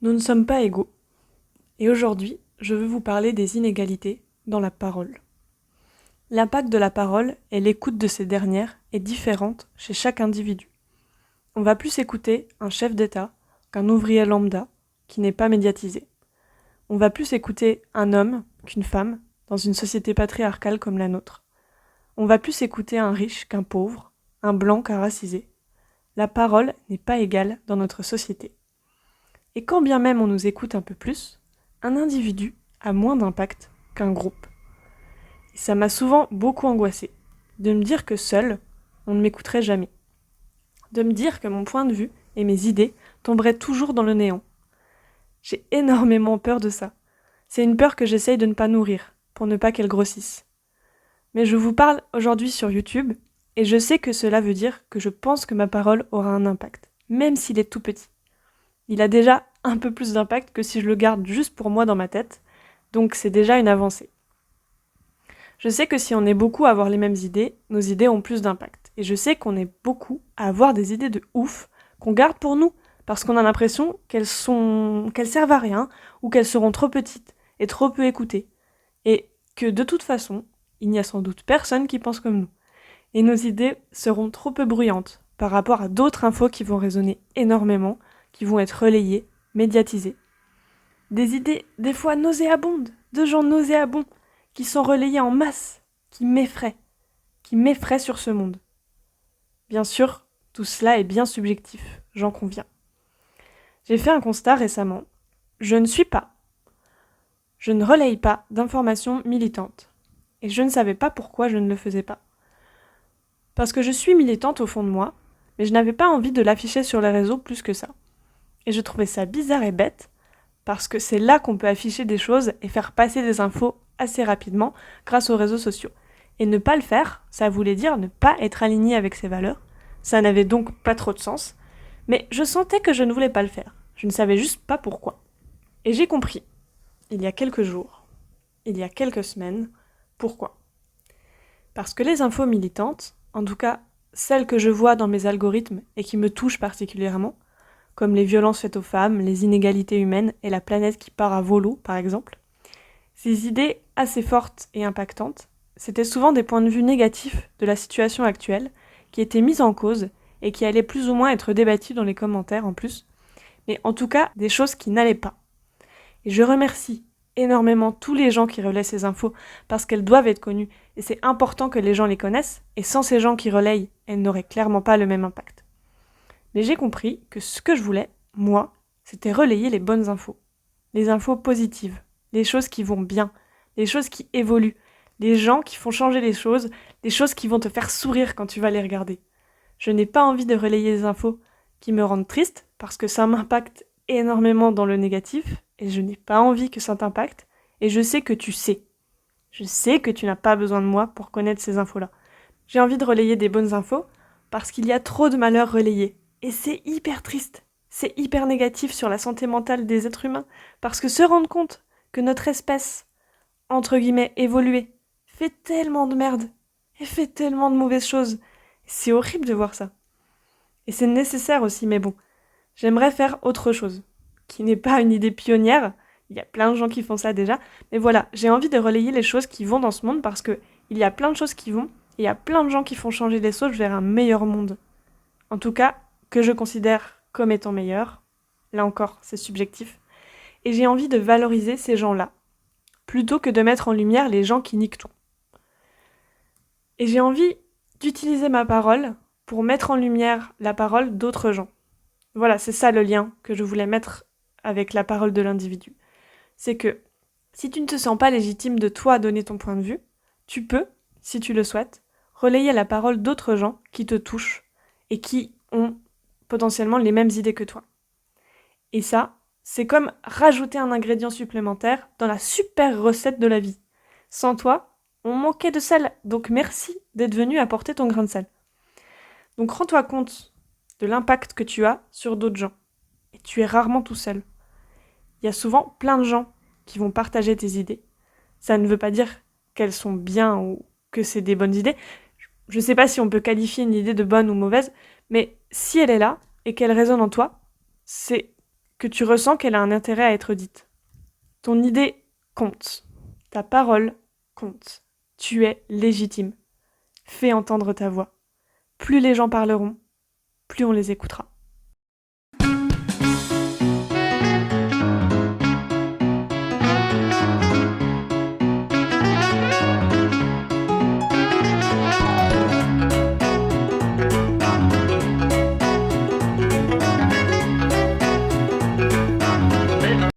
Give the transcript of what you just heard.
Nous ne sommes pas égaux. Et aujourd'hui, je veux vous parler des inégalités dans la parole. L'impact de la parole et l'écoute de ces dernières est différente chez chaque individu. On va plus écouter un chef d'État qu'un ouvrier lambda qui n'est pas médiatisé. On va plus écouter un homme qu'une femme dans une société patriarcale comme la nôtre. On va plus écouter un riche qu'un pauvre, un blanc qu'un racisé. La parole n'est pas égale dans notre société. Et quand bien même on nous écoute un peu plus, un individu a moins d'impact qu'un groupe. Et ça m'a souvent beaucoup angoissée, de me dire que seul, on ne m'écouterait jamais. De me dire que mon point de vue et mes idées tomberaient toujours dans le néant. J'ai énormément peur de ça. C'est une peur que j'essaye de ne pas nourrir, pour ne pas qu'elle grossisse. Mais je vous parle aujourd'hui sur YouTube, et je sais que cela veut dire que je pense que ma parole aura un impact, même s'il est tout petit. Il a déjà un peu plus d'impact que si je le garde juste pour moi dans ma tête, donc c'est déjà une avancée. Je sais que si on est beaucoup à avoir les mêmes idées, nos idées ont plus d'impact. Et je sais qu'on est beaucoup à avoir des idées de ouf qu'on garde pour nous, parce qu'on a l'impression qu'elles servent à rien, ou qu'elles seront trop petites et trop peu écoutées. Et que de toute façon, il n'y a sans doute personne qui pense comme nous. Et nos idées seront trop peu bruyantes par rapport à d'autres infos qui vont résonner énormément, qui vont être relayées, médiatisées. Des idées, des fois nauséabondes, de gens nauséabonds, qui sont relayées en masse, qui m'effraient sur ce monde. Bien sûr, tout cela est bien subjectif, j'en conviens. J'ai fait un constat récemment. Je ne relaye pas d'informations militantes. Et je ne savais pas pourquoi je ne le faisais pas. Parce que je suis militante au fond de moi, mais je n'avais pas envie de l'afficher sur les réseaux plus que ça. Et je trouvais ça bizarre et bête, parce que c'est là qu'on peut afficher des choses et faire passer des infos assez rapidement grâce aux réseaux sociaux. Et ne pas le faire, ça voulait dire ne pas être aligné avec ses valeurs. Ça n'avait donc pas trop de sens, mais je sentais que je ne voulais pas le faire. Je ne savais juste pas pourquoi. Et j'ai compris, il y a quelques jours, il y a quelques semaines, pourquoi. Parce que les infos militantes, en tout cas celles que je vois dans mes algorithmes et qui me touchent particulièrement, comme les violences faites aux femmes, les inégalités humaines et la planète qui part à volo, par exemple, ces idées assez fortes et impactantes, c'était souvent des points de vue négatifs de la situation actuelle, qui étaient mis en cause et qui allaient plus ou moins être débattus dans les commentaires en plus, mais en tout cas des choses qui n'allaient pas. Et je remercie énormément tous les gens qui relaient ces infos parce qu'elles doivent être connues et c'est important que les gens les connaissent et sans ces gens qui relayent, elles n'auraient clairement pas le même impact. Mais j'ai compris que ce que je voulais, moi, c'était relayer les bonnes infos. Les infos positives, les choses qui vont bien, les choses qui évoluent, les gens qui font changer les choses qui vont te faire sourire quand tu vas les regarder. Je n'ai pas envie de relayer des infos qui me rendent triste parce que ça m'impacte énormément dans le négatif et je n'ai pas envie que ça t'impacte et je sais que tu sais. Je sais que tu n'as pas besoin de moi pour connaître ces infos-là. J'ai envie de relayer des bonnes infos parce qu'il y a trop de malheurs relayés. Et c'est hyper triste, c'est hyper négatif sur la santé mentale des êtres humains, parce que se rendre compte que notre espèce, entre guillemets, évoluée, fait tellement de merde, et fait tellement de mauvaises choses, c'est horrible de voir ça. Et c'est nécessaire aussi, mais bon, j'aimerais faire autre chose, qui n'est pas une idée pionnière, il y a plein de gens qui font ça déjà, mais voilà, j'ai envie de relayer les choses qui vont dans ce monde, parce que il y a plein de choses qui vont, et il y a plein de gens qui font changer les choses vers un meilleur monde. En tout cas, que je considère comme étant meilleur. Là encore, c'est subjectif. Et j'ai envie de valoriser ces gens-là, plutôt que de mettre en lumière les gens qui niquent tout. Et j'ai envie d'utiliser ma parole pour mettre en lumière la parole d'autres gens. Voilà, c'est ça le lien que je voulais mettre avec la parole de l'individu. C'est que si tu ne te sens pas légitime de toi donner ton point de vue, tu peux, si tu le souhaites, relayer la parole d'autres gens qui te touchent et qui ont potentiellement les mêmes idées que toi. Et ça, c'est comme rajouter un ingrédient supplémentaire dans la super recette de la vie. Sans toi, on manquait de sel, donc merci d'être venu apporter ton grain de sel. Donc rends-toi compte de l'impact que tu as sur d'autres gens. Et tu es rarement tout seul. Il y a souvent plein de gens qui vont partager tes idées. Ça ne veut pas dire qu'elles sont bien ou que c'est des bonnes idées. Je ne sais pas si on peut qualifier une idée de bonne ou mauvaise, mais si elle est là et qu'elle résonne en toi, c'est que tu ressens qu'elle a un intérêt à être dite. Ton idée compte. Ta parole compte. Tu es légitime. Fais entendre ta voix. Plus les gens parleront, plus on les écoutera.